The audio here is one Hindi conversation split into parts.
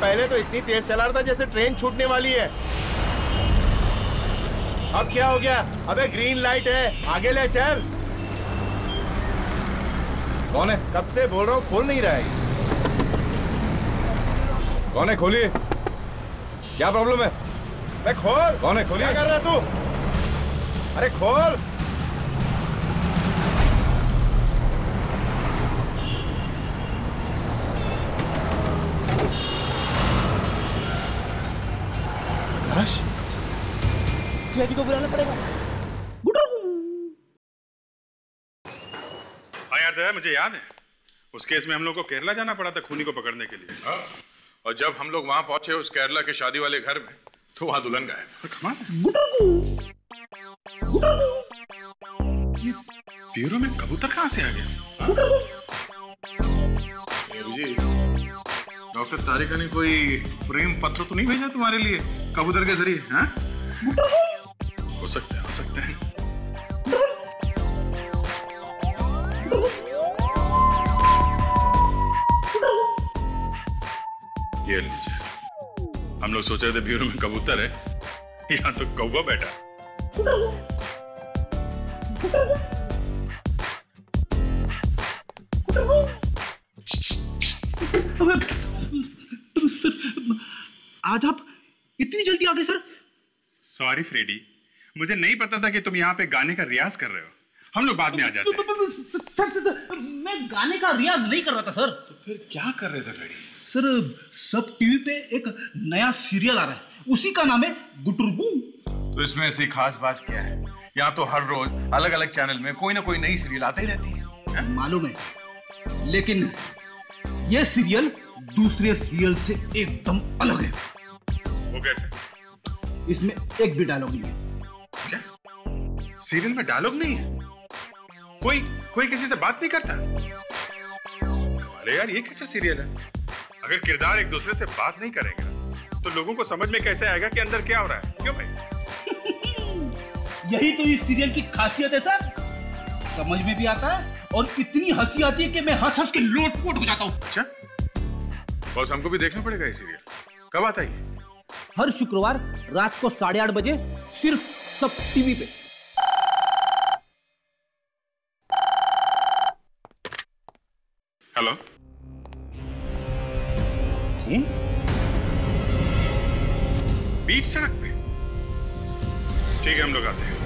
पहले तो इतनी तेज चला रहा था जैसे ट्रेन छूटने वाली है। अब क्या हो गया? अबे ग्रीन लाइट है, आगे ले चल। कौन है? कब से बोल रहा हूँ, खोल नहीं रहा है। कौन है? खोलिए। क्या प्रॉब्लम है? मैं खोल। कौन है? खोलिए। क्या कर रहा है तू? अरे खोल। लाश? सीआईडी को बुलाना पड़ेगा। हाँ यार दया, मुझे याद है उस केस में हम लोग को केरला जाना पड़ा था खूनी को पकड़ने के लिए। हाँ। और जब हम लोग वहां पहुंचे उस केरला के शादी वाले घर में, तो वहां दुल्हन गायब। ब्यूरो में कबूतर कहाँ से आ गया? जी, डॉक्टर तारिका ने कोई प्रेम पत्र तो नहीं भेजा तुम्हारे लिए कबूतर के जरिए? हाँ? हो सकता है, हो सकता है। ये लीजिए, हम लोग सोच रहे थे ब्यूरो में कबूतर है, यहाँ तो कौवा बैठा। सर, आज आप इतनी जल्दी आ गए सर? सॉरी फ्रेडी, मुझे नहीं पता था कि तुम यहाँ पे गाने का रियाज कर रहे हो। हम लोग बाद में आ जाते हैं। सर, मैं गाने का रियाज नहीं कर रहा था सर। तो फिर क्या कर रहे थे फ्रेडी? सर, सब टीवी पे एक नया सीरियल आ रहा है, उसी का नाम है गुटुरगू। तो इसमें ऐसी खास बात क्या है? यहाँ तो हर रोज अलग अलग चैनल में कोई ना कोई नई सीरियल आती ही रहती है। मालूम है, लेकिन ये सीरियल दूसरे सीरियल से एकदम अलग है। वो कैसे? इसमें एक भी डायलॉग नहीं है। क्या? सीरियल में डायलॉग नहीं है? कोई किसी से बात नहीं करता? कमाल है यार, ये कैसा सीरियल है? अगर किरदार एक दूसरे से बात नहीं करेंगे तो लोगों को समझ में कैसे आएगा कि अंदर क्या हो रहा है? क्यों भाई? यही तो इस सीरियल की खासियत है सर, समझ में भी आता है और इतनी हंसी आती है कि मैं हंस हंस के लोटपोट हो जाता हूँ। अच्छा, बॉस हमको भी देखना पड़ेगा ये सीरियल। कब आता है? हर शुक्रवार रात को 8:30 बजे, सिर्फ सब टीवी पे। हेलो, खून बीच सड़क पे? ठीक है, हम लोग आते हैं।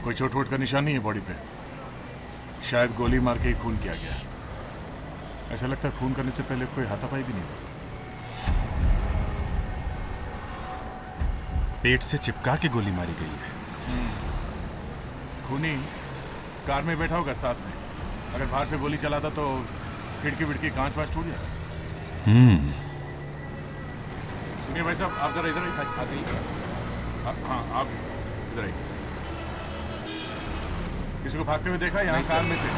कोई चोट वोट का निशान नहीं है बॉडी पे? शायद गोली मार के ही खून किया गया। ऐसा लगता है खून करने से पहले कोई हाथापाई भी नहीं था। पेट से चिपका के गोली मारी गई है। खूनी कार में बैठा होगा साथ में, अगर बाहर से गोली चलाता तो खिड़की विड़की कांच वाच टूट जाता। सुनिए भाई साहब, आप जरा इधर आइए। हाँ, आप इधर आइए। किसी को भागते हुए देखा यहाँ कार में से?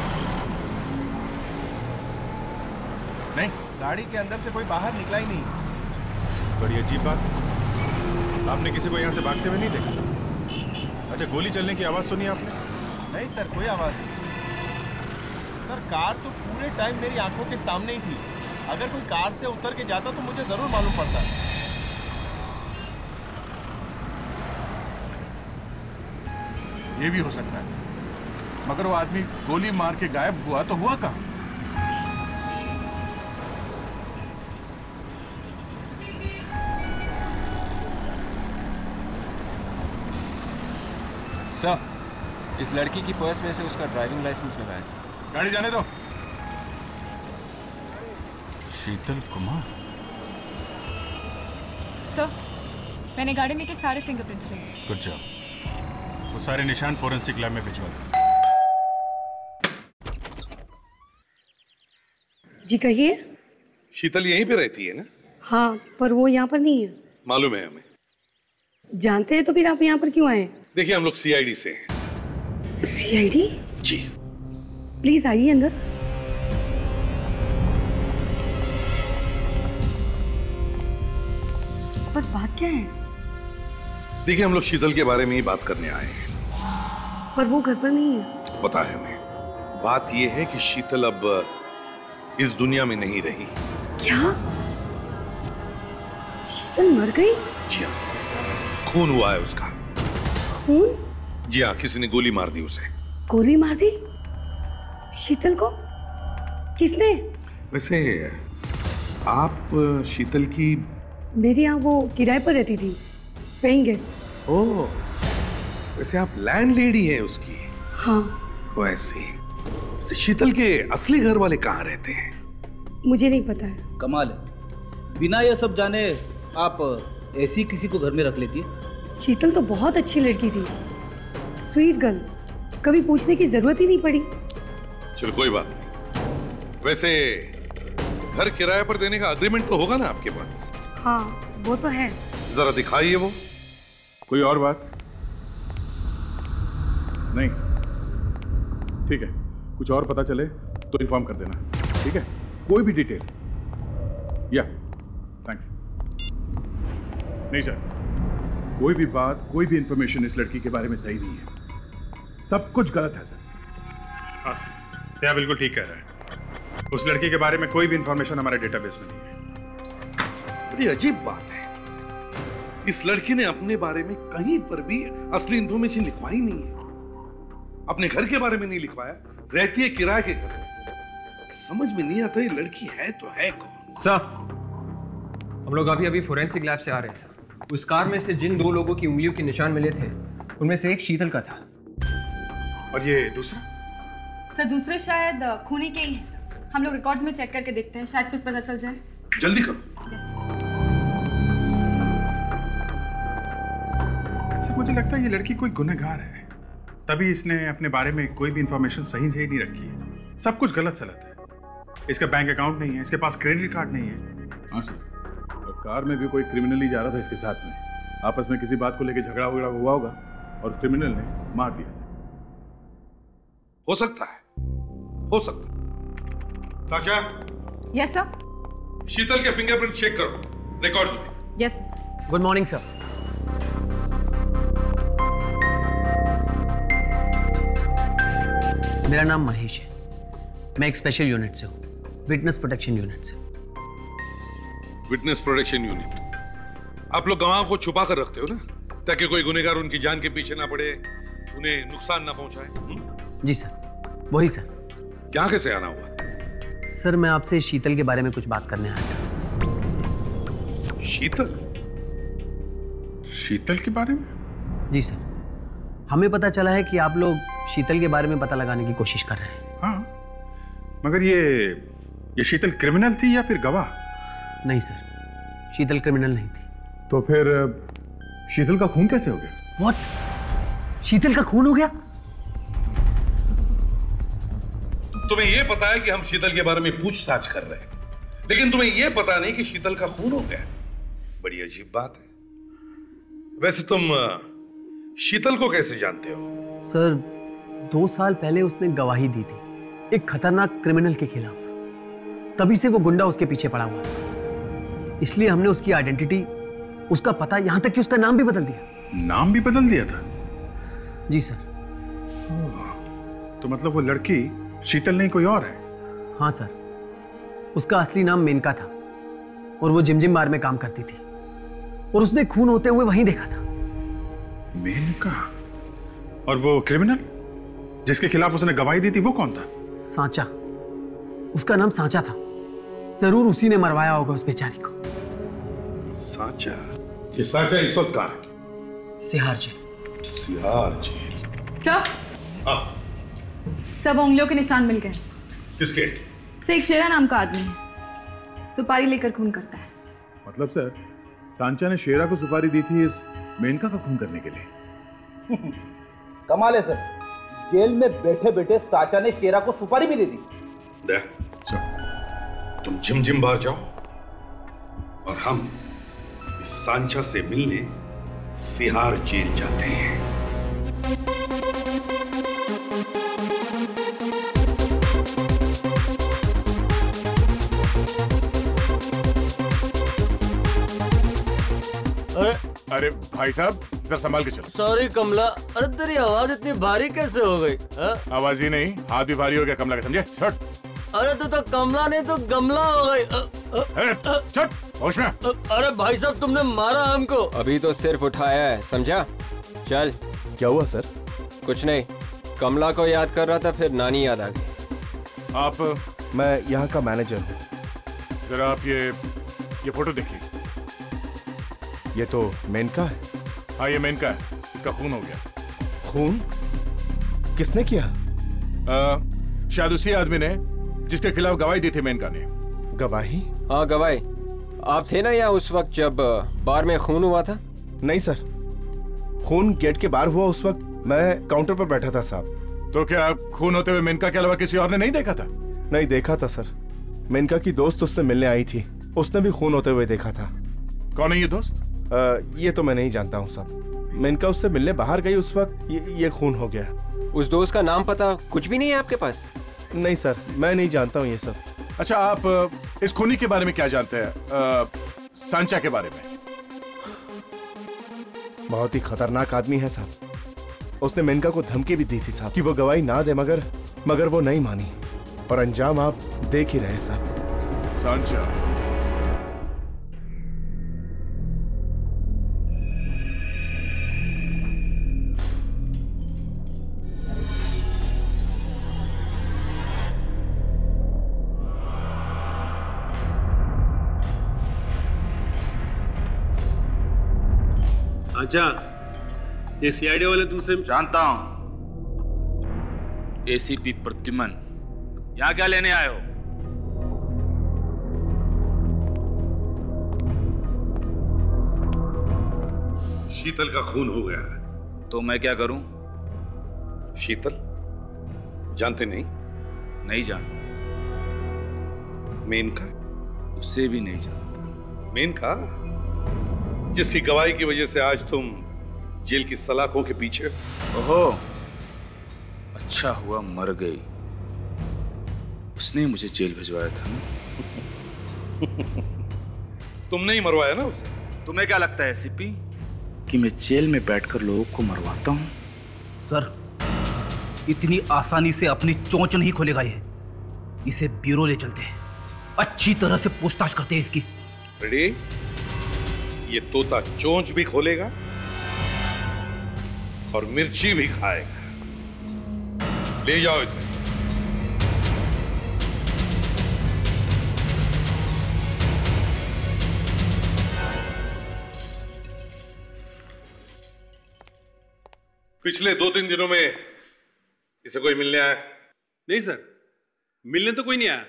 नहीं, गाड़ी के अंदर से कोई बाहर निकला ही नहीं। बड़ी अजीब बात, आपने किसी को यहाँ से भागते हुए नहीं देखा? अच्छा, गोली चलने की आवाज सुनी आपने? नहीं सर, कोई आवाज नहीं। सर, कार तो पूरे टाइम मेरी आंखों के सामने ही थी। अगर कोई कार से उतर के जाता तो मुझे जरूर मालूम पड़ता। ये भी हो सकता है, मगर वो आदमी गोली मार के गायब हुआ तो हुआ कहाँ? सर, इस लड़की की पर्स में से उसका ड्राइविंग लाइसेंस मिला है सर। गाड़ी जाने दो। शीतल कुमार। सर, मैंने गाड़ी में के सारे फिंगरप्रिंट्स लिए। Good job. वो सारे निशान फोरेंसिक लैब में भिजवा दो। जी कहिए। शीतल यहीं पे रहती है ना? हाँ, पर वो यहाँ पर नहीं है। मालूम है हमें। जानते हैं तो फिर आप यहाँ पर क्यों आए? देखिए हम लोग सीआईडी से हैं। सीआईडी? जी। प्लीज आइए अंदर। पर बात क्या है? देखिए हम लोग शीतल के बारे में ही बात करने आए हैं। पर वो घर पर नहीं है। पता है हमें। बात ये है कि शीतल अब इस दुनिया में नहीं रही। क्या? शीतल मर गई? जी हाँ, खून हुआ है उसका। खून? जी हाँ, किसी ने गोली मार दी उसे। गोली मार दी? शीतल को? किसने? वैसे आप शीतल की? मेरे यहाँ वो किराए पर रहती थी, पेइंग गेस्ट। ओह, वैसे आप लैंडलेडी हैं उसकी? हाँ। वैसे शीतल के असली घर वाले कहाँ रहते हैं? मुझे नहीं पता है। कमाल है, बिना ये सब जाने आप ऐसी किसी को घर में रख लेती है। शीतल तो बहुत अच्छी लड़की थी, स्वीट गर्ल, कभी पूछने की जरूरत ही नहीं पड़ी। चलो कोई बात नहीं। वैसे घर किराए पर देने का एग्रीमेंट तो होगा ना आपके पास? हाँ, वो तो है। जरा दिखाइए वो। कोई और बात? नहीं? ठीक है, कुछ और पता चले तो इन्फॉर्म कर देना, ठीक है? कोई भी डिटेल। या थैंक्स। नहीं सर, कोई भी बात, कोई भी इंफॉर्मेशन इस लड़की के बारे में सही नहीं है। सब कुछ गलत है सर। हाँ सर, क्या बिल्कुल ठीक कह रहा है। उस लड़की के बारे में कोई भी इंफॉर्मेशन हमारे डेटाबेस में नहीं है। बड़ी अजीब बात है, इस लड़की ने अपने बारे में कहीं पर भी असली इंफॉर्मेशन लिखवाई नहीं है। अपने घर के बारे में नहीं लिखवाया, रहती है किराए के घर में। समझ में नहीं आता ये लड़की है तो है कौन? सर, हम लोग अभी फोरेंसिक लैब से आ रहे हैं सर। उस कार में से जिन 2 लोगों की उंगलियों के निशान मिले थे, उनमें से एक शीतल का था। और ये दूसरा? सर, दूसरे शायद खूनी के ही हैं। हम लोग रिकॉर्ड्स में चेक करके देखते हैं, शायद कुछ पता चल जाए। जल्दी करो। सर, मुझे लगता है ये लड़की कोई गुनहगार है, तभी इसने अपने बारे में कोई भी इंफॉर्मेशन सही से नहीं रखी है। सब कुछ गलत सलत है। इसका बैंक अकाउंट नहीं है, इसके पास क्रेडिट कार्ड नहीं है। हाँ सर, और कार में भी कोई क्रिमिनल ही जा रहा था इसके साथ में। आपस में किसी बात को लेकर झगड़ा वगड़ा हुआ होगा और क्रिमिनल ने मार दिया सर। हो सकता है, हो सकता है। ताशा। Yes sir. शीतल के फिंगरप्रिंट चेक करो रिकॉर्ड्स में। यस। Good morning sir. मेरा नाम महेश है, मैं एक स्पेशल यूनिट से हूँ, विटनेस प्रोटेक्शन यूनिट से। Witness protection unit. आप लोग गवाह को छुपा कर रखते हो ना, ताकि कोई गुनहगार उनकी जान के पीछे ना पड़े, उन्हें नुकसान ना पहुंचाए। जी सर, वही सर। यहाँ कैसे आना हुआ? सर, मैं आपसे शीतल के बारे में कुछ बात करने आया था। शीतल? शीतल के बारे में? जी सर, हमें पता चला है कि आप लोग शीतल के बारे में पता लगाने की कोशिश कर रहे हैं। हाँ, मगर ये शीतल क्रिमिनल थी या फिर गवाह? नहीं सर, शीतल क्रिमिनल नहीं थी। तो फिर शीतल का खून कैसे हो गया? What? शीतल का खून हो गया? तुम्हें यह पता है कि हम शीतल के बारे में पूछताछ कर रहे हैं, लेकिन तुम्हें यह पता नहीं कि शीतल का खून हो गया। बड़ी अजीब बात है। वैसे तुम शीतल को कैसे जानते हो? सर, 2 साल पहले उसने गवाही दी थी एक खतरनाक क्रिमिनल के खिलाफ। तभी से वो गुंडा उसके पीछे पड़ा हुआ था। इसलिए हमने उसकी आइडेंटिटी, उसका पता, यहां तक कि उसका नाम भी बदल दिया। नाम भी बदल दिया था? जी सर। तो मतलब वो लड़की शीतल नहीं कोई और है? हाँ सर, उसका असली नाम मेनका था और वो जिमजिम बार में काम करती थी और उसने खून होते हुए वहीं देखा था। मेनका? और वो क्रिमिनल जिसके खिलाफ उसने गवाही दी थी वो कौन था? सांचा, उसका नाम सांचा था। जरूर उसी ने मरवाया होगा उस बेचारी को। सांचा? ये सांचा इस वक्त कहां है? सिहार जेल। सिहार जेल? सर, हाँ। सब उंगलियों के निशान मिल गए। किसके? से एक शेरा नाम का आदमी है, सुपारी लेकर खून करता है। मतलब सर, सांचा ने शेरा को सुपारी दी थी इस मेनका का खून करने के लिए। कमाल है सर, जेल में बैठे बैठे सांचा ने शेरा को सुपारी भी दे दी। दे, तुम जिम बाहर जाओ और हम इस सांचा से मिलने सिहार जेल जाते हैं। अरे भाई साहब, जरा संभाल के चलो। सॉरी कमला, अरे तेरी आवाज इतनी भारी कैसे हो गई? आवाज ही नहीं, हाथ भी भारी हो गया कमला का, समझे? छट। अरे तू तो कमला नहीं तो गमला हो गई। छट, होश में। अरे भाई साहब, तुमने मारा हमको। अभी तो सिर्फ उठाया है, समझा? चल। क्या हुआ सर? कुछ नहीं, कमला को याद कर रहा था, फिर नानी याद आ गई। आप? मैं यहाँ का मैनेजर हूँ। जरा आप ये फोटो देखिए। ये तो मेनका है। हाँ, ये मेनका है, इसका खून हो गया। खून? किसने किया? शायद उसी आदमी ने जिसके खिलाफ गवाही दी थी मेनका ने। गवाही? हाँ, गवाही। आप थे ना यहाँ उस वक्त जब बार में खून हुआ था? नहीं सर, खून गेट के बाहर हुआ उस वक्त मैं काउंटर पर बैठा था साहब। तो क्या खून होते हुए मेनका के अलावा किसी और ने नहीं देखा था? नहीं देखा था सर, मेनका की दोस्त उससे मिलने आई थी, उसने भी खून होते हुए देखा था। कौन है ये दोस्त? ये तो मैं नहीं जानता हूँ साहब, मेनका उससे मिलने बाहर गई उस वक्त ये खून हो गया। उस दोस्त का नाम पता कुछ भी नहीं है आपके पास? नहीं सर, मैं नहीं जानता हूँ ये सब। अच्छा, आप इस खूनी के बारे में क्या जानते हैं? सांचा के बारे में? बहुत ही खतरनाक आदमी है साहब। उसने मेनका को धमकी भी दी थी साहब कि वो गवाही ना दे, मगर वो नहीं मानी और अंजाम आप देख ही रहे साहब। सांचा? अच्छा, ये सीआईडी वाले तुमसे जानता हूं। एसीपी प्रद्युमन, यहां क्या लेने आए हो? शीतल का खून हो गया है। तो मैं क्या करूं? शीतल जानते नहीं? नहीं जानता। मेनका? उसे भी नहीं जानता। मेनका जिसकी गवाही की वजह से आज तुम जेल की सलाखों के पीछे। ओहो, अच्छा हुआ मर गई। उसने मुझे जेल भिजवाया था ना। तुमने ही मरवाया ना उसे। तुम्हें क्या लगता है एसीपी कि मैं जेल में बैठकर लोगों को मरवाता हूं? सर, इतनी आसानी से अपनी चोंच नहीं खोलेगा ये। इसे ब्यूरो ले चलते हैं, अच्छी तरह से पूछताछ करते हैं इसकी। रेडी? ये तोता चोंच भी खोलेगा और मिर्ची भी खाएगा। ले जाओ इसे। पिछले 2-3 दिनों में इसे कोई मिलने आया? नहीं सर, मिलने तो कोई नहीं आया,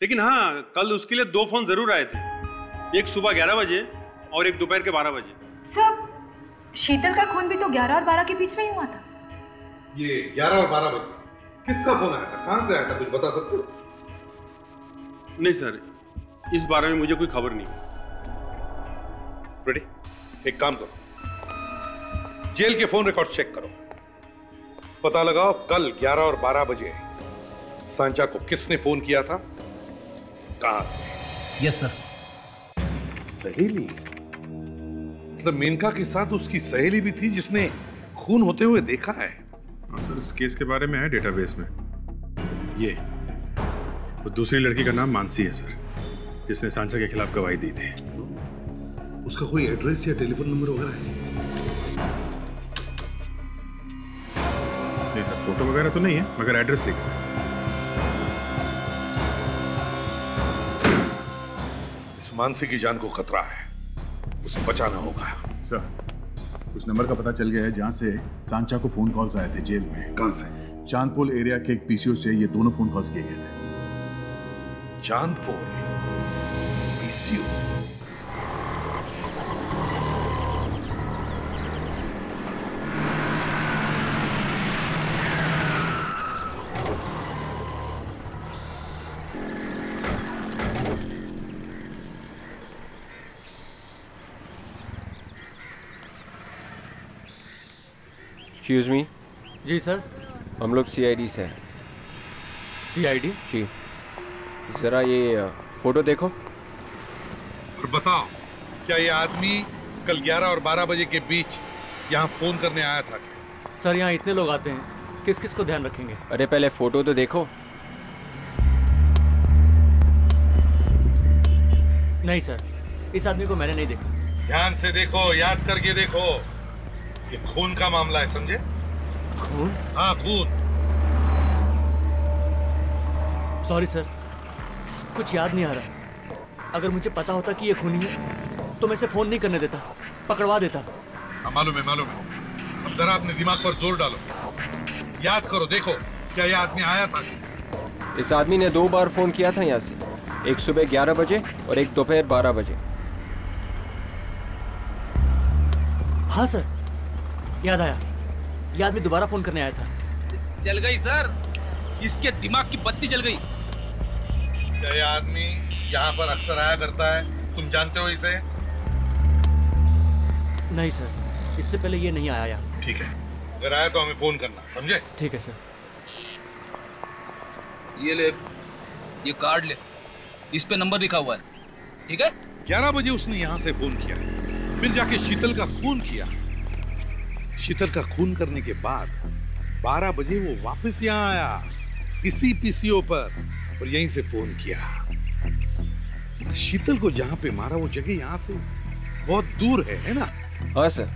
लेकिन हाँ, कल उसके लिए 2 फोन जरूर आए थे। एक सुबह 11 बजे और एक दोपहर के 12 बजे। सब शीतल का खून भी तो 11 और 12 के बीच में ही हुआ था। ये 11 और 12 बजे किसका फोन आया था? कहां से आया था? कुछ बता सकते हो? नहीं सर, इस बारे में मुझे कोई खबर नहीं। रेडी? एक काम करो, जेल के फोन रिकॉर्ड चेक करो, पता लगाओ कल 11 और 12 बजे सांचा को किसने फोन किया था, कहां से। Yes sir. सहेली? मतलब मेनका के साथ उसकी सहेली भी थी जिसने खून होते हुए देखा है? सर, इस केस के बारे में है डेटाबेस में। ये वो दूसरी लड़की का नाम मानसी है सर, जिसने सांचा के खिलाफ गवाही दी थी। उसका कोई एड्रेस या टेलीफोन नंबर वगैरह है? नहीं सर, फोटो वगैरह तो नहीं है, मगर एड्रेस लिखा है। इस मानसी की जान को खतरा है, उसे बचाना होगा। सर, उस नंबर का पता चल गया है जहां से सांचा को फोन कॉल्स आए थे जेल में। कहां से? चांदपोल एरिया के एक पीसीओ से ये दोनों फोन कॉल्स किए गए थे। चांदपोल पीसीओ? Excuse me. जी सर। हम लोग सीआईडी से हैं। सीआईडी? जी। जरा ये फोटो देखो। और बताओ, क्या ये आदमी कल 11 और 12 बजे के बीच यहाँ फोन करने आया था? सर यहाँ इतने लोग आते हैं, किस किस को ध्यान रखेंगे? अरे पहले फोटो तो देखो। नहीं सर, इस आदमी को मैंने नहीं देखा। ध्यान से देखो, याद करके देखो। ये खून का मामला है, समझे? खून? हाँ, खून। सॉरी सर, कुछ याद नहीं आ रहा। अगर मुझे पता होता कि ये खूनी है तो मैं इसे फोन नहीं करने देता, पकड़वा देता। मालूम है, मालूम है। अब जरा अपने दिमाग पर जोर डालो, याद करो, देखो क्या ये आदमी आया था? इस आदमी ने 2 बार फोन किया था यहाँ से, एक सुबह 11 बजे और एक दोपहर 12 बजे। हाँ सर, याद आया। ये आदमी दोबारा फोन करने आया था। जल गई सर, इसके दिमाग की बत्ती जल गई। क्या ये आदमी यहाँ पर अक्सर आया करता है? तुम जानते हो इसे? नहीं सर, इससे पहले ये नहीं आया यहाँ। ठीक है, अगर आया तो हमें फोन करना, समझे? ठीक है सर। ये ले, ये कार्ड ले, इस पे नंबर लिखा हुआ है, ठीक है? 11 बजे उसने यहाँ से फोन किया, फिर जाके शीतल का खून किया। शीतल का खून करने के बाद 12 बजे वो वापस यहाँ आया, इसी पीसीओ पर, और यहीं से फोन किया। शीतल को जहाँ पे मारा वो जगह यहाँ से बहुत दूर है ना? हाँ सर।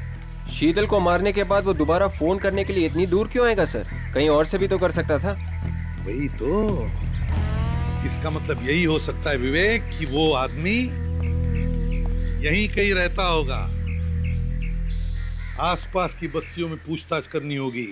शीतल को मारने के बाद वो दोबारा फोन करने के लिए इतनी दूर क्यों आएगा सर? कहीं और से भी तो कर सकता था। वही तो, इसका मतलब यही हो सकता है विवेक कि वो आदमी यहीं कहीं रहता होगा। आसपास की बस्तियों में पूछताछ करनी होगी।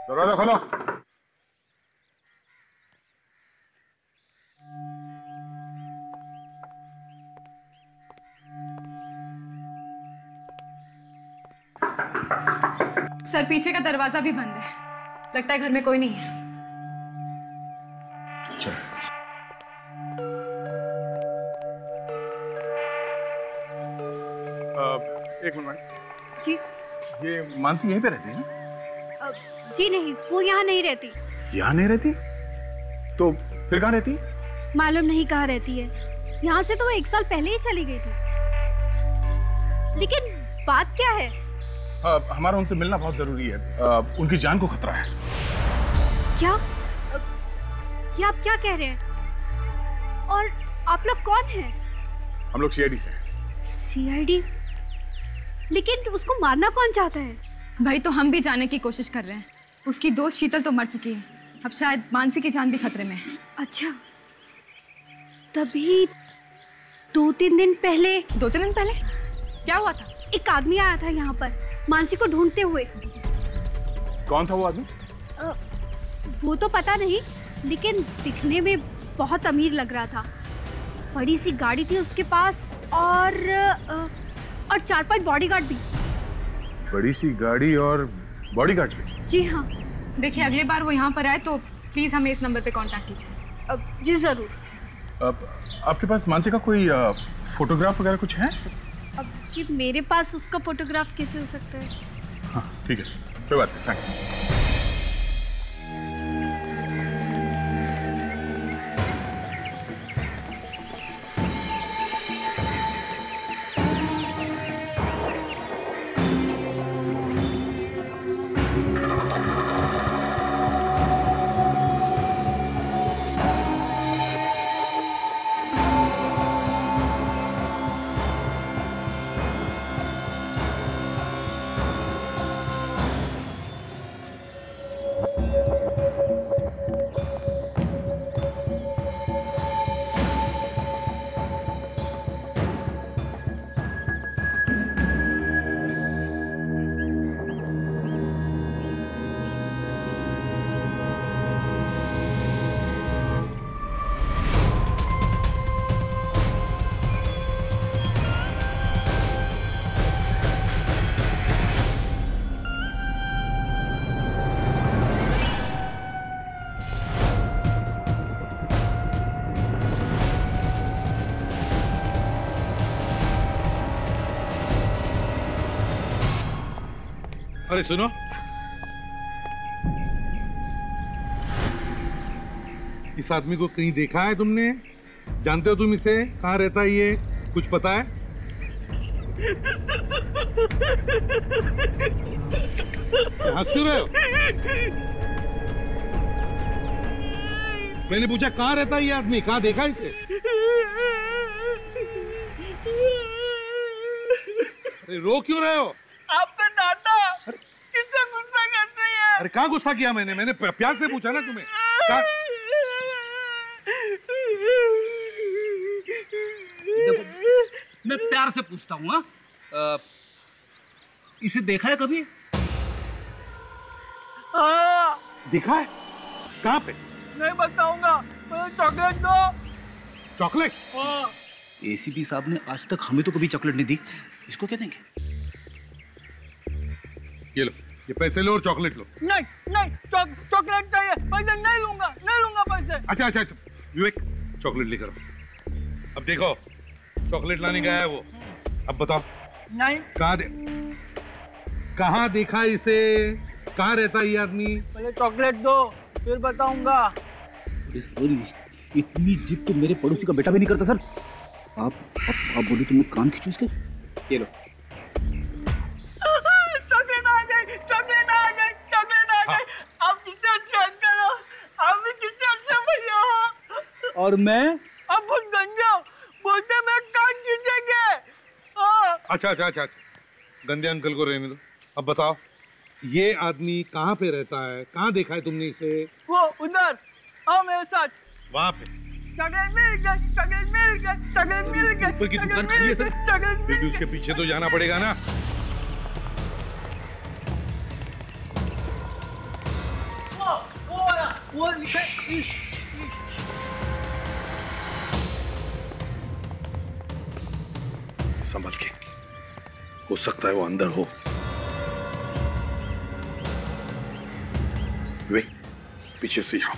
दरवाजा खोलो। सर, पीछे का दरवाजा भी बंद है, लगता है घर में कोई नहीं है। चलो। एक मिनट। जी। ये मानसी यहीं पे रहती है ना? जी नहीं, वो यहाँ नहीं रहती। यहाँ नहीं रहती? तो फिर कहाँ रहती? मालूम नहीं कहाँ रहती है। यहाँ से तो वो 1 साल पहले ही चली गई थी। लेकिन बात क्या है? हमारा उनसे मिलना बहुत जरूरी है। उनकी जान को खतरा है। क्या? ये आप क्या कह रहे हैं? और आप लोग कौन हैं? हम लोग सीआईडी से हैं। सीआईडी? लेकिन उसको मारना कौन चाहता है? भाई, तो हम भी जानने की कोशिश कर रहे हैं। उसकी दोस्त शीतल तो मर चुकी है, अब शायद मानसी की जान भी खतरे में है। अच्छा, तभी 2-3 दिन पहले। 2-3 दिन पहले क्या हुआ था? एक आदमी आया था यहाँ पर मानसी को ढूंढते हुए। कौन था वो आदमी? वो तो पता नहीं, लेकिन दिखने में बहुत अमीर लग रहा था। बड़ी सी गाड़ी थी उसके पास और 4-5 बॉडीगार्ड भी। बड़ी सी गाड़ी और बॉडीगार्ड भी? जी हाँ। देखिए, अगली बार वो यहाँ पर आए तो प्लीज हमें इस नंबर पे कांटेक्ट कीजिए। जी जरूर। आपके पास मानसी का कोई फोटोग्राफ वगैरह कुछ है? अब जी मेरे पास उसका फोटोग्राफ कैसे हो सकता है? हाँ ठीक है, कोई बात नहीं, थैंक्स। अरे सुनो, इस आदमी को कहीं देखा है तुमने? जानते हो तुम इसे? कहाँ रहता है ये? कुछ पता है? हंस क्यों रहे हो? मैंने पूछा कहाँ रहता है ये आदमी? कहाँ देखा है इसे? अरे रो क्यों रहे हो? आपने डांटा, किससे गुस्सा करते हैं? अरे कहाँ गुस्सा किया मैंने? मैंने प्यार से पूछा ना तुम्हें। देखो, मैं प्यार से पूछता हूँ। इसे देखा है कभी? हाँ। देखा है? कहाँ पे? नहीं बताऊंगा। चॉकलेट दो। चॉकलेट? हाँ। एसीपी साहब ने आज तक हमें तो कभी चॉकलेट नहीं दी, इसको क्या देंगे? ये लो, ये पैसे लो और चॉकलेट लो। नहीं नहीं, चॉकलेट चाहिए। पैसे नहीं लूंगा, नहीं लूंगा पैसे। अच्छा अच्छा, विवेक चॉकलेट लेकर आओ। अब देखो, चॉकलेट लाने गया है वो। अब बताओ। नहीं। कहाँ देखा इसे? कहाँ रहता है ये आदमी? पहले चॉकलेट दो, फिर बताऊंगा। सर, इतनी जिद तो मेरे पड़ोसी का बेटा भी नहीं करता सर। आप बोलो, तुमने कान खींचो इसके। ये लो। चॉकलेट आ गई, चॉकलेट आ गई, चॉकलेट आ गई। आप कितने अच्छे अंकल हो, आप भी कितने अच्छे भैया हो। और मैं? आप बहुत गंदे हो, बोलते मैं कान खींचेंगे। अच्छा अच्छा अच्छा, गंदे अंकल को रहने दो। अब बताओ, ये आदमी कहाँ पे रहता है? कहाँ देखा है तुमने इसे? वो उधर, आओ मेरे साथ। वहाँ पे? चॉकलेट मिल गई, चॉकलेट मिल गई, चॉकलेट मिल गई। ऊपर की दुकान खाली है सर। फिर भी उसके पीछे तो जाना पड़ेगा ना। वो लिखा संभल के, हो सकता है वो अंदर हो। वे पीछे से जाओ।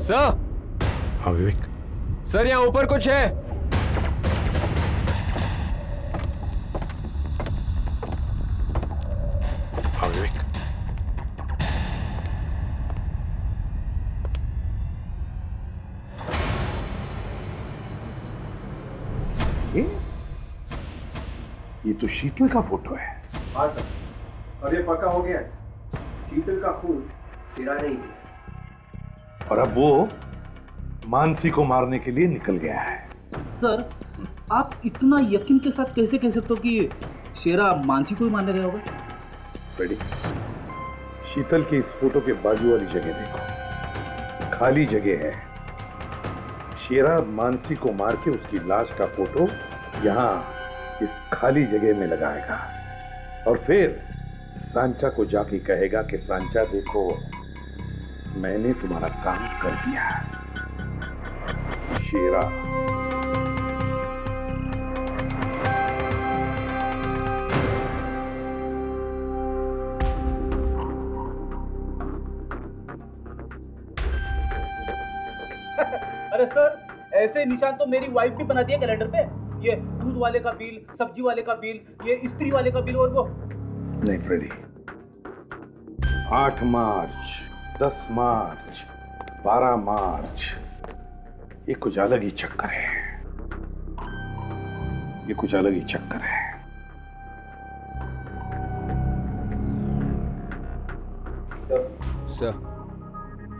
सर। हाँ विवेक। सर, यहाँ ऊपर कुछ है। हाँ विवेक। ये तो शीतल का फोटो है। हाँ सर, अब ये पक्का हो गया। शीतल का खून तेरा नहीं है। और अब वो मानसी को मारने के लिए निकल गया है। सर, आप इतना यकीन के साथ कैसे कह सकते हो कि शेरा मानसी को ही मारने गया होगा? रेडी? शीतल की इस फोटो के बाजू वाली जगह देखो, खाली जगह है। शेरा मानसी को मार के उसकी लाश का फोटो यहाँ इस खाली जगह में लगाएगा और फिर सांचा को जाके कहेगा कि सांचा देखो, मैंने तुम्हारा काम कर दिया। शेरा अरे सर, ऐसे निशान तो मेरी वाइफ भी बनाती है कैलेंडर पे। ये दूध वाले का बिल, सब्जी वाले का बिल, ये इस्त्री वाले का बिल और वो। नहीं फ्रेडी, 8 मार्च, 10 मार्च, 12 मार्च, ये कुछ अलग ही चक्कर है। ये कुछ अलग ही चक्कर है। सर,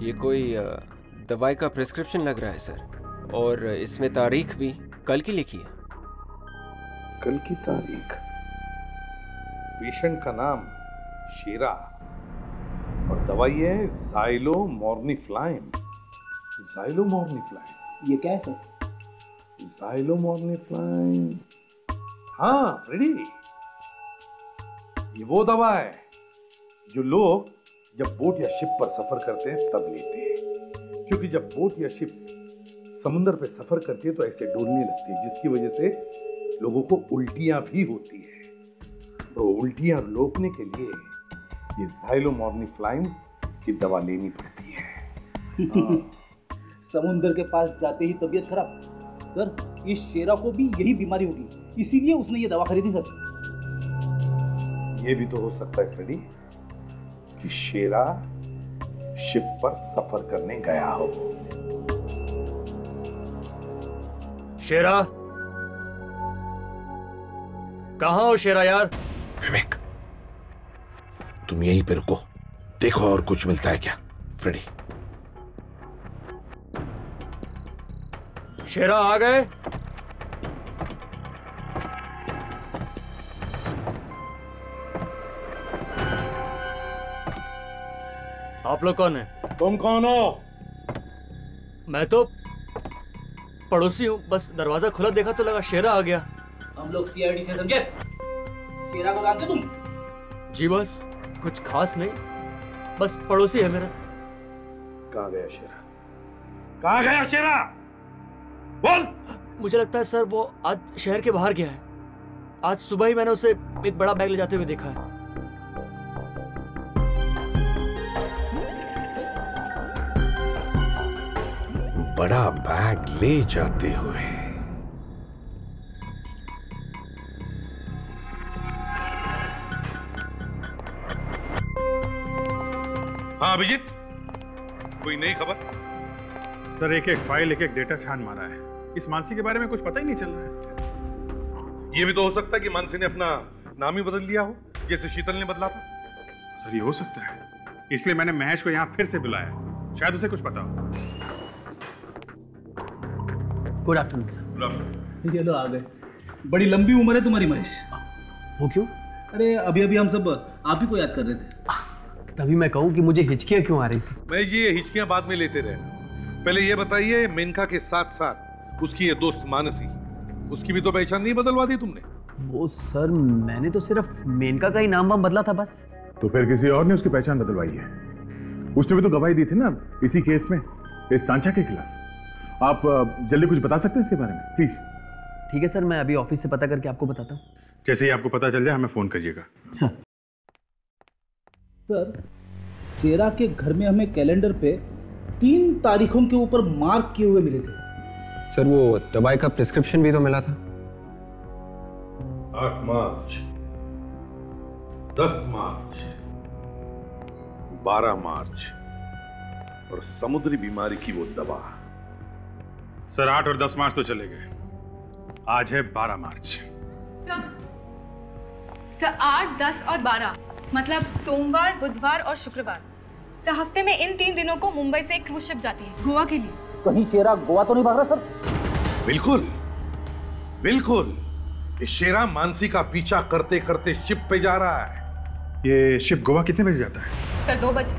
ये कोई दवाई का प्रिस्क्रिप्शन लग रहा है सर, और इसमें तारीख भी कल की लिखी है। कल की तारीख? पेशेंट का नाम शेरा और दवाई है ज़ाइलोमॉर्निफ्लाइम। ज़ाइलोमॉर्निफ्लाइम, ये क्या है सर? ज़ाइलोमॉर्निफ्लाइम, हाँ फ्रेडी, ये वो दवा है जो लोग जब बोट या शिप पर सफर करते हैं तब लेते हैं, क्योंकि जब बोट या शिप समुद्र पे सफर करती है तो ऐसे डोलने लगती है, जिसकी वजह से लोगों को उल्टियां भी होती है। तो उल्टियां रोकने के लिए ये ज़ाइलोमॉर्निफ्लाइम की दवा लेनी पड़ती है। समुद्र के पास जाते ही तबीयत खराब। सर, इस शेरा को भी यही बीमारी होगी, इसीलिए उसने ये दवा खरीदी सर। ये भी तो हो सकता है फ्रेडी कि शेरा शिप पर सफर करने गया हो। शेरा, कहाँ हो शेरा यार? विवेक, तुम यहीं पे रुको, देखो और कुछ मिलता है क्या। फ्रेडी, शेरा आ गए? आप लोग कौन है? तुम कौन हो? मैं तो पड़ोसी हूँ, बस दरवाजा खुला देखा तो लगा शेरा आ गया। हम लोग सीआईडी से समझे। शेरा को जानते तुम? जी बस, कुछ खास नहीं, बस पड़ोसी है मेरा। कहाँ गया शेरा? कहाँ गया शेरा? बोल। मुझे लगता है सर वो आज शहर के बाहर गया है। आज सुबह ही मैंने उसे एक बड़ा बैग ले जाते हुए देखा है। बड़ा बैग ले जाते हुए? हाँ अभिजीत, कोई नई खबर? सर, एक एक फाइल, एक एक डेटा छान मारा है। इस मानसी के बारे में कुछ पता ही नहीं चल रहा है। ये भी तो हो सकता है कि मानसी ने अपना नाम ही बदल लिया हो, जैसे शीतल ने बदला था। सर, ये हो सकता है, इसलिए मैंने महेश को यहाँ फिर से बुलाया, शायद उसे कुछ पता हो। Good afternoon sir. ये लो आ गए। बड़ी लंबी उम्र है तुम्हारी महेश। वो क्यों? अरे अभी अभी हम सब आप ही को याद कर रहे थे। तभी मैं कहूँ कि मुझे हिचकियाँ क्यों आ रही थी। मैं ये हिचकियाँ बाद में लेते रहना, पहले ये बताइए मेनका के साथ साथ उसकी ये दोस्त मानसी, उसकी भी तो पहचान नहीं बदलवा दी तुमने? वो सर, मैंने तो सिर्फ मेनका का ही नाम वाम बदला था बस। तो फिर किसी और ने उसकी पहचान बदलवाई है? उसने भी तो गवाही दी थी ना इसी केस में, इस सांचा के खिलाफ। आप जल्दी कुछ बता सकते हैं इसके बारे में प्लीज? ठीक है सर, मैं अभी ऑफिस से पता करके आपको बताता हूँ। जैसे ही आपको पता चल जाए हमें फोन करिएगा। सर, शेरा के घर में हमें कैलेंडर पे 3 तारीखों के ऊपर मार्क किए हुए मिले थे। सर, वो दवाई का प्रिस्क्रिप्शन भी तो मिला था। 8 मार्च, 10 मार्च, 12 मार्च और समुद्री बीमारी की वो दवा। सर, 8 और 10 मार्च तो चले गए, आज है 12 मार्च। सर 8, 10 और 12 मतलब सोमवार, बुधवार और शुक्रवार। सर हफ्ते में इन 3 दिनों को मुंबई से एक क्रूज शिप जाती है गोवा के लिए। कहीं शेरा गोवा तो नहीं भाग रहा सर? बिल्कुल बिल्कुल, ये शेरा मानसी का पीछा करते करते शिप पे जा रहा है। ये शिप गोवा कितने बजे जाता है? सर 2 बजे।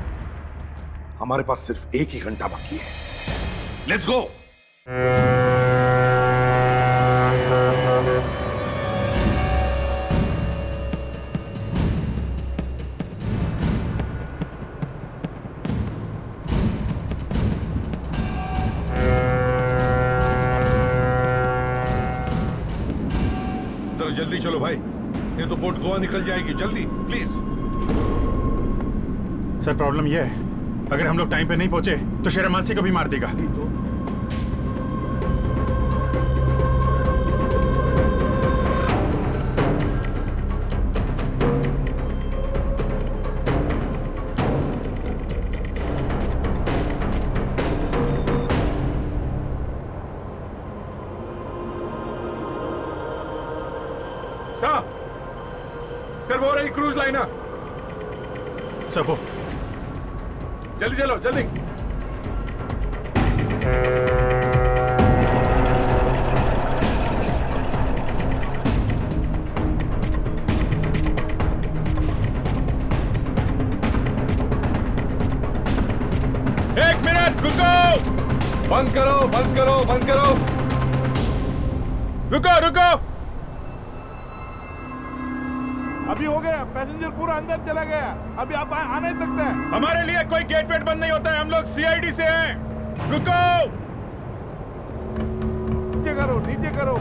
हमारे पास सिर्फ 1 ही घंटा बाकी है। Let's go. जल्दी चलो भाई, ये तो बोट गोवा निकल जाएगी, जल्दी प्लीज। सर, प्रॉब्लम यह है, अगर हम लोग टाइम पे नहीं पहुंचे तो शेरा मानसी को भी मार देगा। ही ना। सर वो जल्दी चलो जल्दी। एक मिनट रुको। बंद करो बंद करो बंद करो। रुको रुको। अभी हो गया, पैसेंजर पूरा अंदर चला गया, अभी आप आ नहीं सकते हैं। हमारे लिए कोई गेट वेट बंद नहीं होता है, हम लोग सीआईडी से हैं। रुको। नीचे करो नीचे करो।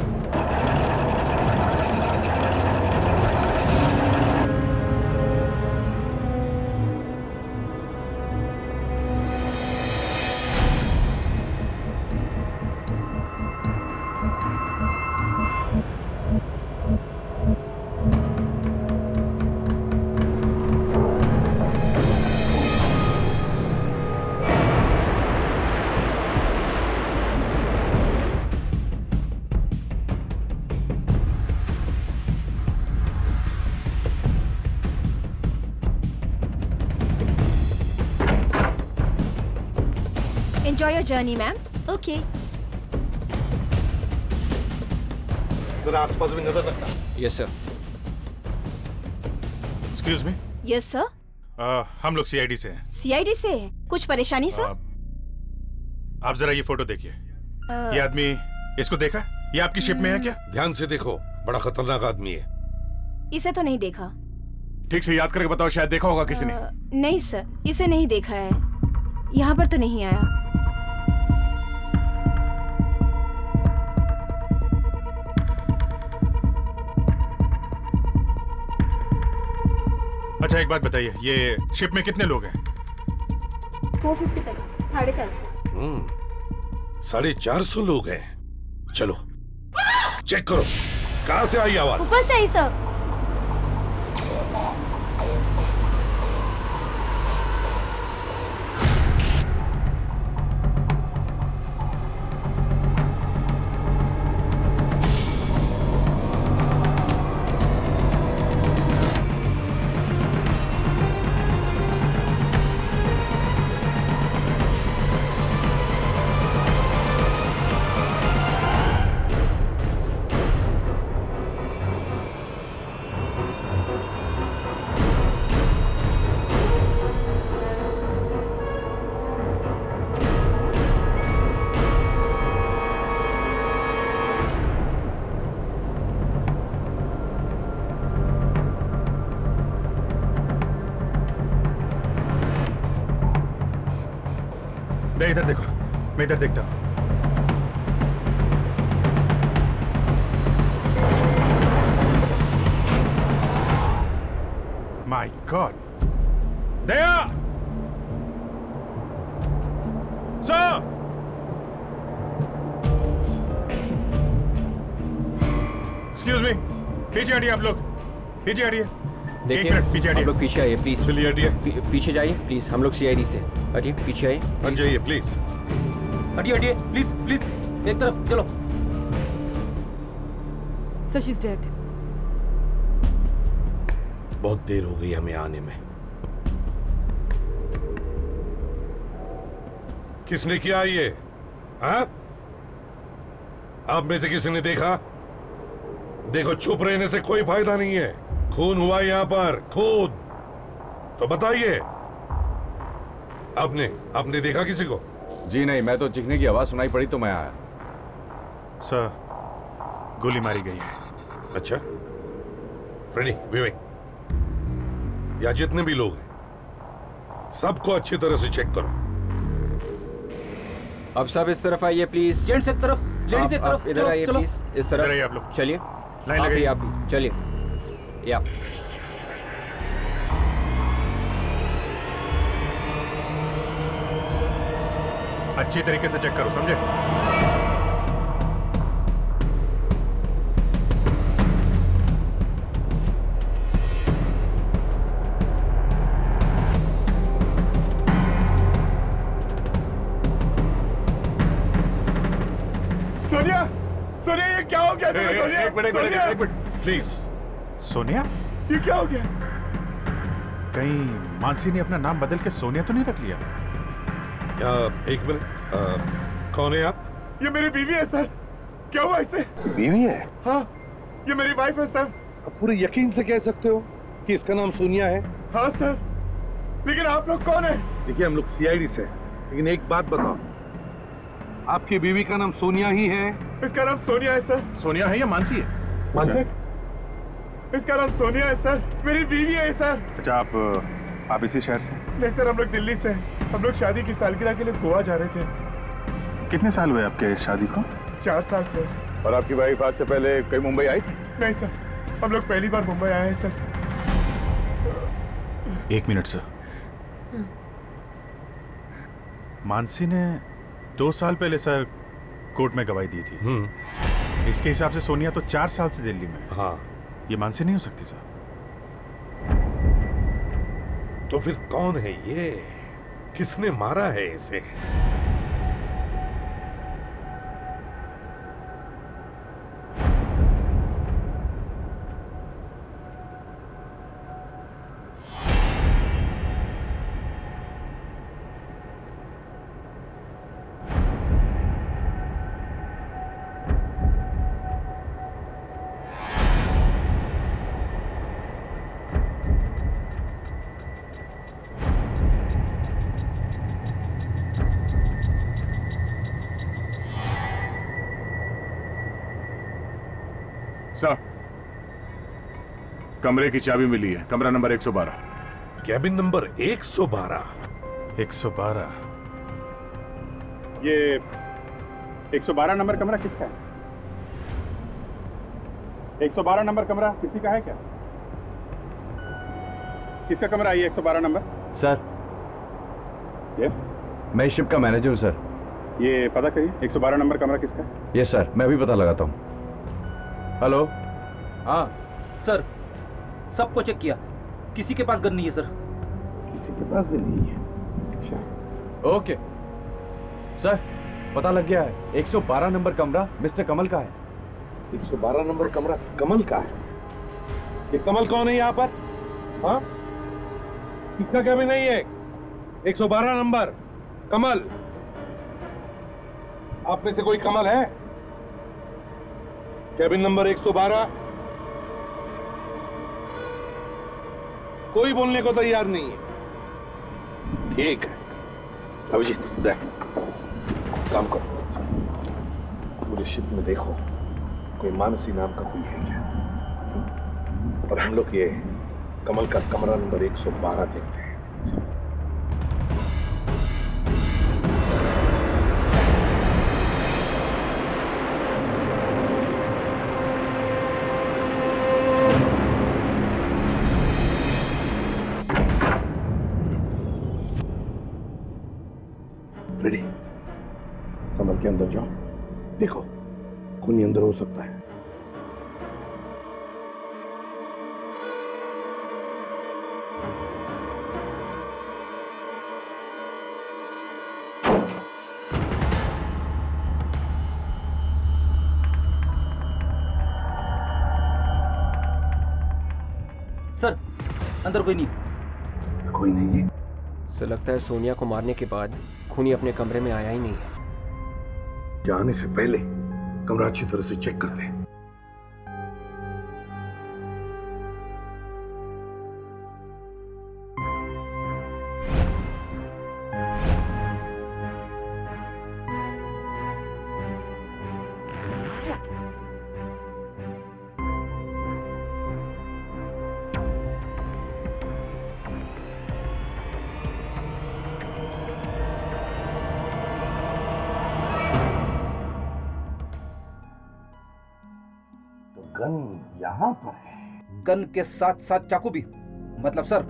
Enjoy your journey, ma'am. Okay. जरा आसपास भी नजर रखना। Yes sir. Excuse me. Yes, sir. हम लोग सीआईडी से हैं। CID से है। कुछ परेशानी सर? आप जरा ये फोटो देखिए। ये आदमी, इसको देखा? ये आपकी शिप में है क्या? ध्यान से देखो, बड़ा खतरनाक आदमी है। इसे तो नहीं देखा। ठीक से याद करके बताओ, शायद देखा होगा किसी ने। नहीं सर, इसे नहीं देखा है। यहाँ पर तो नहीं आया। अच्छा एक बात बताइए, ये शिप में कितने लोग हैं? 450 तक, 450। 450 लोग हैं। चलो चेक करो, कहां से आई आवाज? ऊपर से आई सर। मैं इधर देखो, मैं इधर देखता हूँ। My God, Daya! Sir! Excuse me, पीछे हटिए आप लोग, पीछे हटिए। देखिए, पीछे हम लोग पीछे आइए प्लीज। चलिए हटिए। पीछे जाइए प्लीज, हम लोग सीआईडी से। हटिए, पीछे आइए। हट जाइए प्लीज। हटिए हटिए प्लीज प्लीज, एक तरफ चलो। So she's dead. बहुत देर हो गई हमें आने में। किसने किया ये? हाँ? आप में से किसी ने देखा? देखो, चुप रहने से कोई फायदा नहीं है। खून हुआ यहाँ पर, खून। तो बताइए, आपने देखा किसी को? जी नहीं, मैं तो चीखने की आवाज सुनाई पड़ी तो मैं आया। सर, गोली मारी गई है। अच्छा, फ्रेडी, विवेक, या जितने भी लोग हैं, सबको अच्छी तरह से चेक करो। अब सब इस तरफ आइए प्लीज। जेंट्स एक तरफ, लेडीज एक तरफ। इधर आइए प्लीज, इस तरफ। इधर आइए आप लोग। चलिए, लाइन लगाइए। आप भी चलिए। या अच्छी तरीके से चेक करो, समझे? सोनिया, सोनिया ये क्या हो गया? सोनिया, एक मिनट प्लीज। सोनिया, ये क्या हो गया? कहीं मानसी ने अपना नाम बदल के सोनिया तो नहीं रख लिया? एक मिनट, कौन है आप? ये मेरी बीवी है सर। क्या हुआ इससे? बीवी है? हाँ, ये मेरी वाइफ है सर। अब पूरे यकीन से कह सकते हो कि इसका नाम सोनिया है? हाँ सर, लेकिन आप लोग कौन है? देखिए, हम लोग सीआईडी से, लेकिन एक बात बताओ, आपकी बीवी का नाम सोनिया ही है? इसका नाम सोनिया है सर। सोनिया है या मानसी है? मानसी? इसका नाम सोनिया है सर, मेरी बीवी है सर। अच्छा, आप इसी शहर से? नहीं सर, हम लोग दिल्ली से हैं। हम लोग शादी की सालगिरह के लिए गोवा जा रहे थे। कितने साल हुए आपके शादी को? 4 साल सर। और आपकी वाइफ आज से पहले कहीं मुंबई आई? नहीं सर, हम लोग पहली बार मुंबई आए हैं सर। 1 minute sir. मानसी ने 2 साल पहले सर कोर्ट में गवाही दी थी। इसके हिसाब से सोनिया तो 4 साल से दिल्ली में। हाँ, ये मानसी नहीं हो सकती सर। तो फिर कौन है ये? किसने मारा है इसे? सर, कमरे की चाबी मिली है, कमरा नंबर 112। Cabin number 112? 112? ये 112 नंबर कमरा किसका है? 112 नंबर कमरा किसी का है क्या? किसका कमरा है ये 112 नंबर? सर, यस, मैं इस शिप का मैनेजर हूँ सर। ये पता करिए 112 नंबर कमरा किसका है? यस सर, मैं भी पता लगाता हूँ। हेलो, हाँ सर, सबको चेक किया, किसी के पास गन नहीं है सर। किसी के पास भी नहीं है? अच्छा, ओके सर, पता लग गया है। 112 नंबर कमरा मिस्टर कमल का है। 112 नंबर कमरा कमल का है? ये कमल कौन है यहाँ पर? हाँ, किसका कैबिन नहीं है? 112 नंबर कमल। आप में से कोई कमल है? Cabin number 112? कोई बोलने को तैयार नहीं है। ठीक है अभिजीत, देख, काम करो, पूरे शिप में देखो कोई मानसी नाम का कोई है क्या, और हम लोग ये कमल का कमरा नंबर 112 देखते हैं। रेडी, संभल के अंदर जाओ, देखो खूनी अंदर हो सकता है। सर, अंदर कोई नहीं। कोई नहीं है? सर, लगता है सोनिया को मारने के बाद खूनी अपने कमरे में आया ही नहीं है। जाने से पहले कमरा अच्छी तरह से चेक करते हैं। गन यहाँ पर है। गन के साथ साथ चाकू भी। मतलब सर,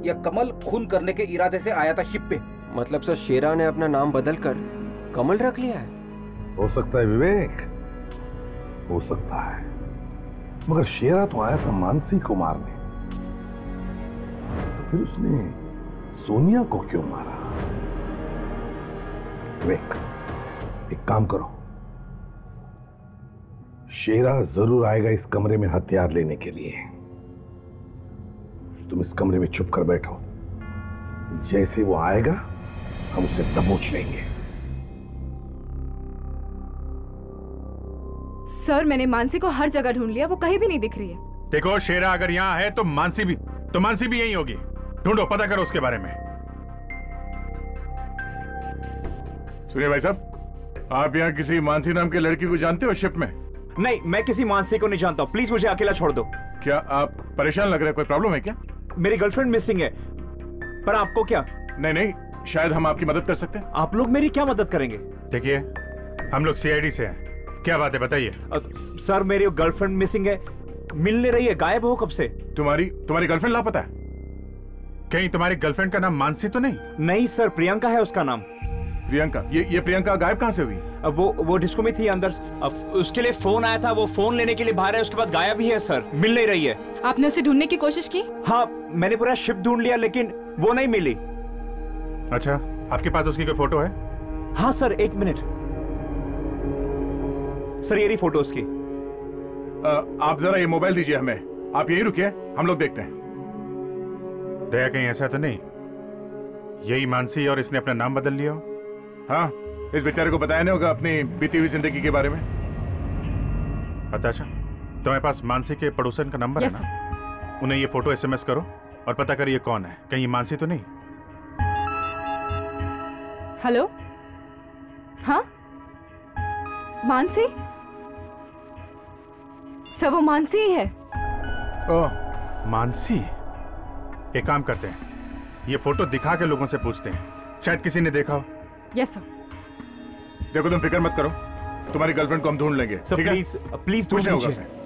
यह कमल खून करने के इरादे से आया था शिप पे। मतलब सर, शेरा ने अपना नाम बदल कर कमल रख लिया है? हो सकता है विवेक, हो सकता है, मगर शेरा तो आया था मानसी को मारने, तो फिर उसने सोनिया को क्यों मारा? विवेक, एक काम करो, शेरा जरूर आएगा इस कमरे में हथियार लेने के लिए। तुम इस कमरे में छुप कर बैठो, जैसे वो आएगा हम उसे दबोच लेंगे। सर मैंने मानसी को हर जगह ढूंढ लिया, वो कहीं भी नहीं दिख रही है। देखो शेरा अगर यहाँ है तो मानसी भी यहीं होगी। ढूंढो, पता करो उसके बारे में। सुनिए भाई साहब, आप यहाँ किसी मानसी नाम की लड़की को जानते हो शिप में? नहीं, मैं किसी मानसी को नहीं जानता हूँ। प्लीज मुझे अकेला छोड़ दो। क्या आप परेशान लग रहे हैं? कोई प्रॉब्लम है क्या? मेरी गर्लफ्रेंड मिसिंग है। पर आपको क्या? नहीं, शायद हम आपकी मदद कर सकते हैं। आप लोग मेरी क्या मदद करेंगे? देखिए, हम लोग सीआईडी से हैं। क्या बात है बताइए। सर मेरी गर्लफ्रेंड मिसिंग है, मिल नहीं रही है, गायब हो कब से। तुम्हारी गर्लफ्रेंड लापता है? कहीं तुम्हारी गर्लफ्रेंड का नाम मानसी तो नहीं? नहीं सर, प्रियंका है उसका नाम। प्रियंका? ये प्रियंका गायब कहाँ से हुई? अब वो डिस्को में थी अंदर। अब उसके लिए फोन आया था, वो फोन लेने के लिए बाहर है, उसके बाद गायब ही है सर, मिल नहीं रही है। आपने उसे ढूंढने की कोशिश की? हाँ, मैंने पूरा शिप ढूंढ लिया लेकिन वो नहीं मिली। अच्छा, आपके पास उसकी कोई फोटो है? हाँ सर, एक मिनट सर, ये रही फोटो उसकी। आप जरा ये मोबाइल दीजिए हमें। आप यही रुकिए, हम लोग देखते हैं। दया कहीं ऐसा तो नहीं यही मानसी और इसने अपना नाम बदल लिया? हाँ, इस बेचारे को बताया नहीं होगा अपनी बीती हुई जिंदगी के बारे में। अच्छा, तुम्हारे पास मानसी के पड़ोसन का नंबर है ना? उन्हें ये फोटो SMS करो और पता करिए कौन है, कहीं मानसी तो नहीं। हेलो, हाँ मानसी? सर वो मानसी ही है। ओह, मानसी। एक काम करते हैं, ये फोटो दिखा के लोगों से पूछते हैं, शायद किसी ने देखा हो। Yes sir. देखो तुम फिक्र मत करो, तुम्हारी गर्लफ्रेंड को हम ढूंढ लेंगे। सर प्लीज कुछ नहीं होगा।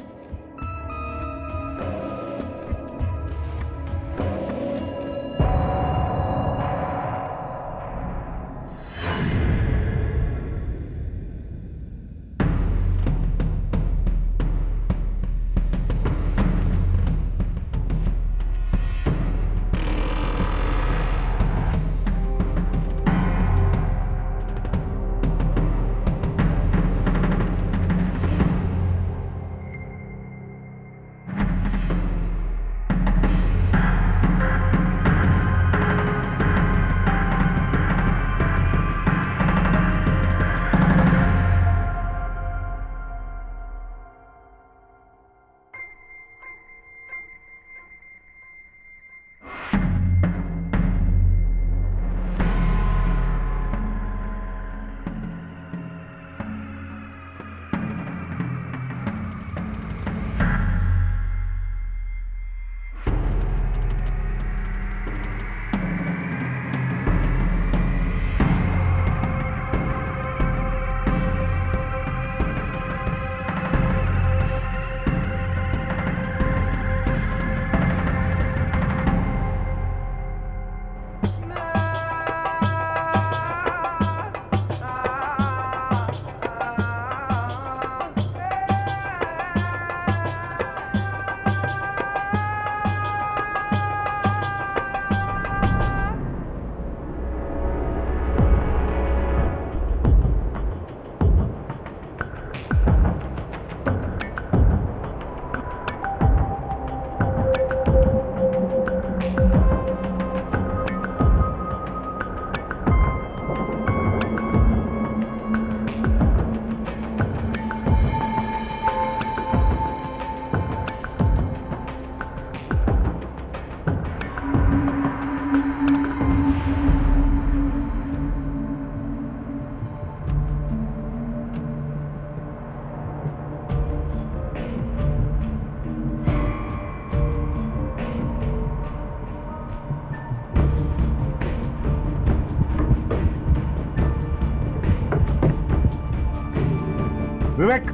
विवेक,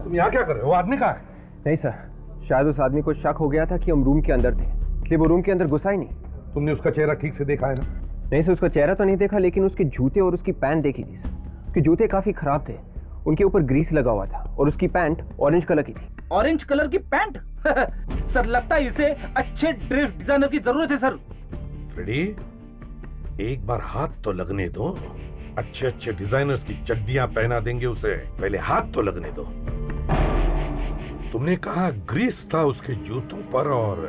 तुम यहाँ क्या कर रहे हो? वो आदमी कहाँ है? नहीं सर, शायद उस आदमी को शक हो गया था कि हम रूम के अंदर थे, इसलिए वो रूम के अंदर घुसा ही नहीं। तुमने उसका चेहरा ठीक से देखा है ना? नहीं सर, उसका चेहरा तो नहीं देखा, लेकिन उसके जूते और उसकी पैंट देखी थी सर। उसके जूते काफी खराब थे, उनके ऊपर ग्रीस लगा हुआ था और उसकी पैंट ऑरेंज कलर की थी। ऑरेंज कलर की पैंट? सर लगता है इसे अच्छे ड्रेस डिजाइनर की जरूरत है सर। फ्रेडी, एक बार हाथ तो लगने दो। अच्छे अच्छे डिजाइनर्स की चड्डियां पहना देंगे उसे, पहले हाथ तो लगने दो। तुमने कहा ग्रीस था उसके जूतों पर और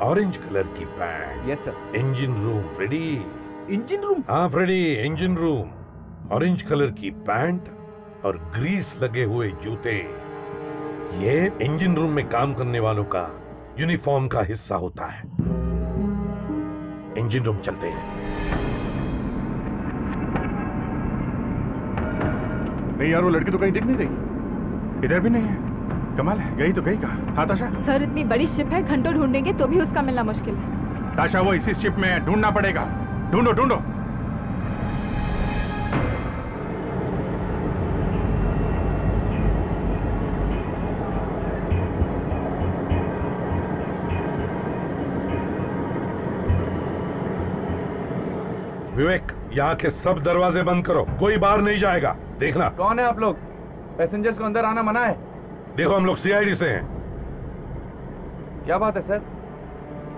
ऑरेंज कलर की pant. Yes sir. Engine room Freddy. Engine room? हाँ Freddy, engine room. Orange colour की पैंट और ग्रीस लगे हुए जूते, ये इंजन रूम में काम करने वालों का यूनिफॉर्म का हिस्सा होता है। इंजन रूम चलते हैं। नहीं यार, वो लड़की तो कहीं दिख नहीं रही। इधर भी नहीं है। कमाल है, गई तो गई कहाँ? हाँ ताशा? सर इतनी बड़ी शिप है, घंटों ढूंढेंगे तो भी उसका मिलना मुश्किल है। ताशा वो इसी शिप में है, ढूंढना पड़ेगा। ढूंढो ढूंढो। विवेक, यहाँ के सब दरवाजे बंद करो, कोई बाहर नहीं जाएगा। देखना। कौन है आप लोग? पैसेंजर्स को अंदर आना मना है। देखो हम लोग सीआईडी से हैं। क्या बात है सर?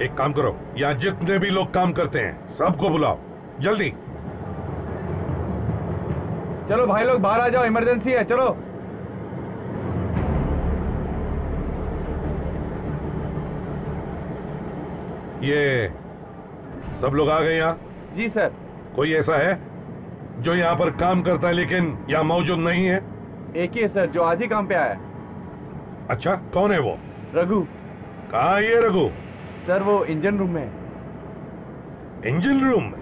एक काम करो, यहाँ जितने भी लोग काम करते हैं सबको बुलाओ, जल्दी। चलो भाई लोग बाहर आ जाओ, इमरजेंसी है, चलो। ये सब लोग आ गए यहाँ? जी सर। कोई ऐसा है जो यहाँ पर काम करता है लेकिन यहाँ मौजूद नहीं है? एक ही है सर, जो आज ही काम पे आया है। अच्छा, कौन है वो? रघु। कहाँ है ये रघु? सर वो इंजन रूम में है। इंजन रूम में?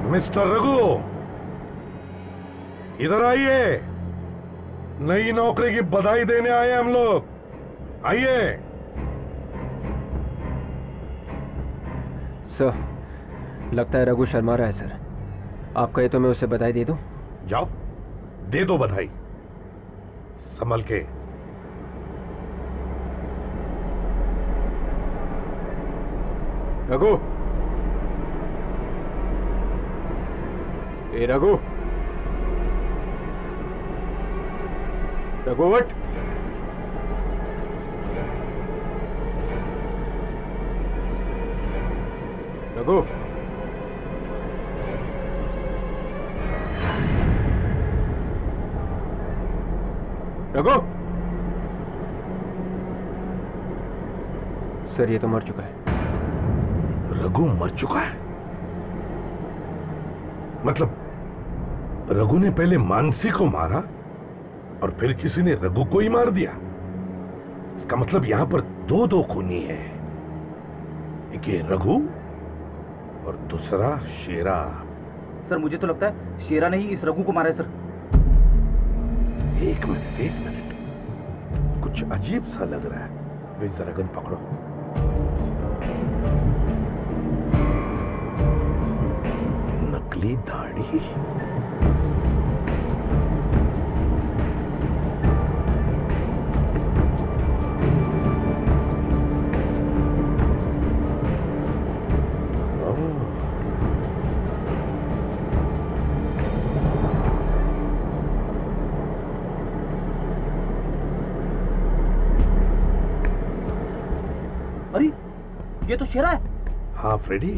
मिस्टर रघु, इधर आइए। नई नौकरी की बधाई देने आए हम लोग, आइए। सर, लगता है रघु शर्मा रहा है सर। आप कहे तो मैं उसे बधाई दे दूं? जाओ, दे दो बधाई, संभल के। रघु, ए रघु, रघु वट। रघु, रघु। सर ये तो मर चुका है। रघु मर चुका है? मतलब रघु ने पहले मानसी को मारा और फिर किसी ने रघु को ही मार दिया? इसका मतलब यहां पर दो खूनी हैं, एक ये रघु और दूसरा शेरा। सर मुझे तो लगता है शेरा ने ही इस रघु को मारा है सर। एक मिनट, कुछ अजीब सा लग रहा है। वे जरा गन पकड़ो। नकली दाढ़ी, ये तो शेरा है। हाँ फ्रेडी,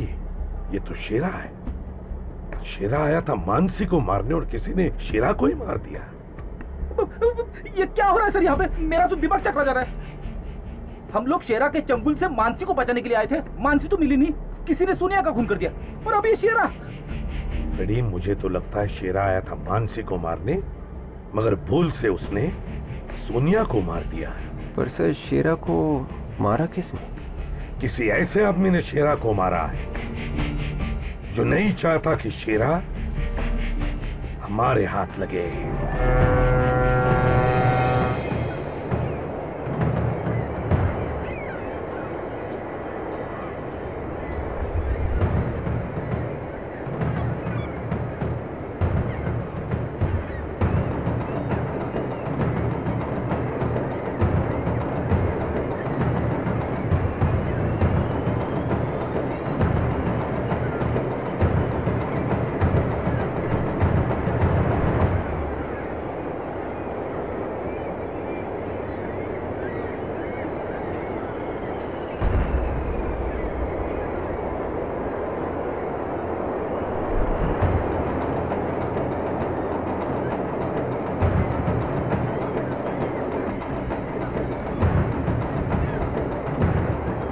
ये तो शेरा है। शेरा आया था मानसी को मारने और किसी ने शेरा को ही मार दिया। ये क्या हो रहा है सर यहाँ पे? मेरा तो दिमाग चकरा जा रहा है। हम लोग शेरा के चंगुल से मानसी को बचाने के लिए आए थे, मानसी तो मिली नहीं, किसी ने सोनिया का खून कर दिया और अब ये शेरा। फ्रेडी, मुझे तो लगता है शेरा आया था मानसी को मारने, मगर भूल से उसने सोनिया को मार दिया। पर सर शेरा को मारा किसने? किसी ऐसे आदमी ने शेरा को मारा है जो नहीं चाहता कि शेरा हमारे हाथ लगे।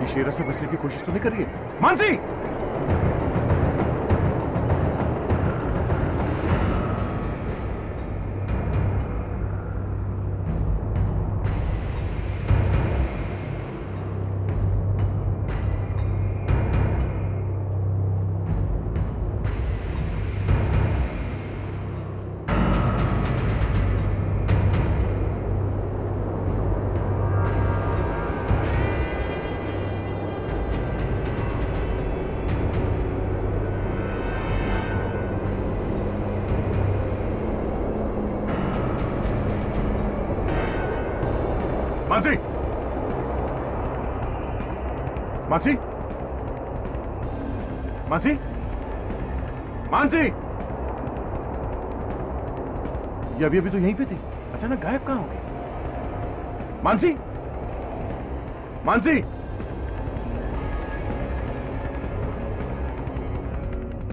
शेरा से बचने की कोशिश तो नहीं कर रही है मानसी? मानसी, मानसी, मानसी, मानसी, ये अभी तो यहीं पे थी, अचानक गायब कहां हो गई? मानसी, मानसी,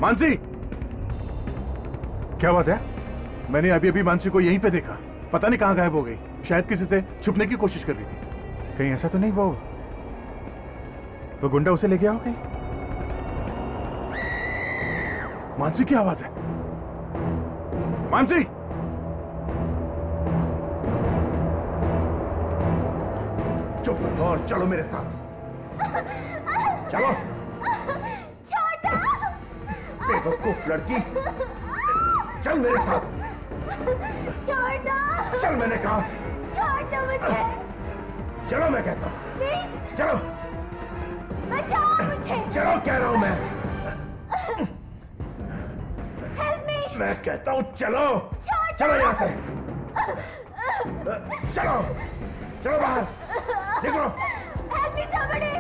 मानसी, क्या बात है? मैंने अभी मानसी को यहीं पे देखा, पता नहीं कहां गायब हो गई। शायद किसी से छुपने की कोशिश कर रही थी। कहीं ऐसा तो नहीं वो गुंडा उसे ले गया हो कहीं? मानसी की आवाज है। मानसी, चुप और चलो मेरे साथ। चलो। छोटा। बेवकूफ लड़की, चल मेरे साथ। छोटा। चल मैंने कहा। छोड़ दो मुझे। चलो मैं कहता हूँ। प्लीज। चलो। बचाओ मुझे। चलो कह रहा हूँ मैं। Help me. मैं कहता हूँ चलो। चलो यहाँ से। चलो। चलो बाहर। निकलो। Help me somebody.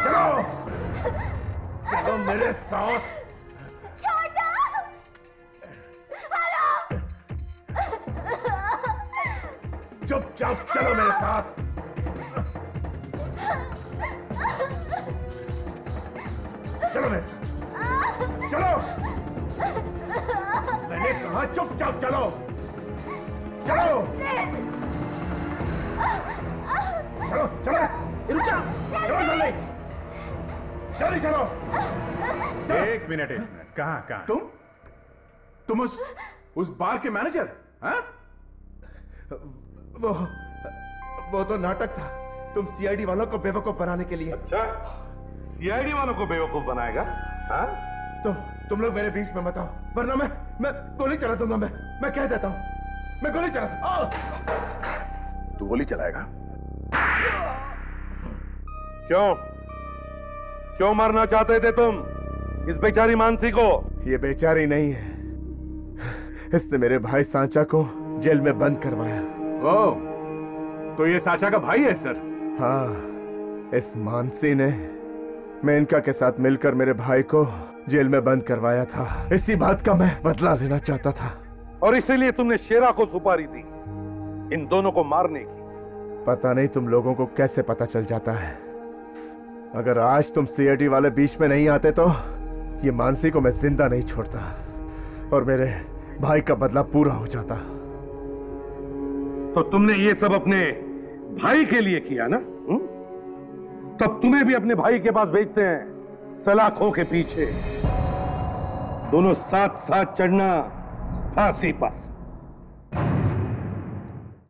चलो। चलो मेरे साथ। छोटा। हेलो। चुपचाप चलो मेरे साथ। चलो मेरे साथ। चलो। मैंने कहा चुपचाप चलो। चलो। चलो चलो। रुक जाओ। चलो जल्दी। जल्दी चलो। एक मिनट कहाँ? तुम उस बार के मैनेजर? हाँ? वो तो नाटक था। तुम सीआईडी वालों को बेवकूफ बनाने के लिए। अच्छा, सीआईडी वालों को बेवकूफ बनाएगा? हाँ? तुम लोग मेरे बीच में मत आओ, वरना मैं गोली चला दूंगा। मैं कह देता हूँ, मैं गोली चला दूंगा। तू गोली चलाएगा? क्यों मारना चाहते थे तुम इस बेचारी मानसी को? ये बेचारी नहीं है, इसने मेरे भाई सांचा को जेल में बंद करवाया। ओह, तो ये सांचा का भाई है सर? हाँ, इस मानसी ने मेनका के साथ मिलकर मेरे भाई को जेल में बंद करवाया था। इसी बात का मैं बदला लेना चाहता था। और इसीलिए तुमने शेरा को सुपारी दी इन दोनों को मारने की? पता नहीं तुम लोगों को कैसे पता चल जाता है। अगर आज तुम सीआईडी वाले बीच में नहीं आते तो ये मानसी को मैं जिंदा नहीं छोड़ता और मेरे भाई का बदला पूरा हो जाता। तो तुमने ये सब अपने भाई के लिए किया ना? तब तुम्हें भी अपने भाई के पास भेजते हैं सलाखों के पीछे, दोनों साथ साथ चढ़ना फांसी पर।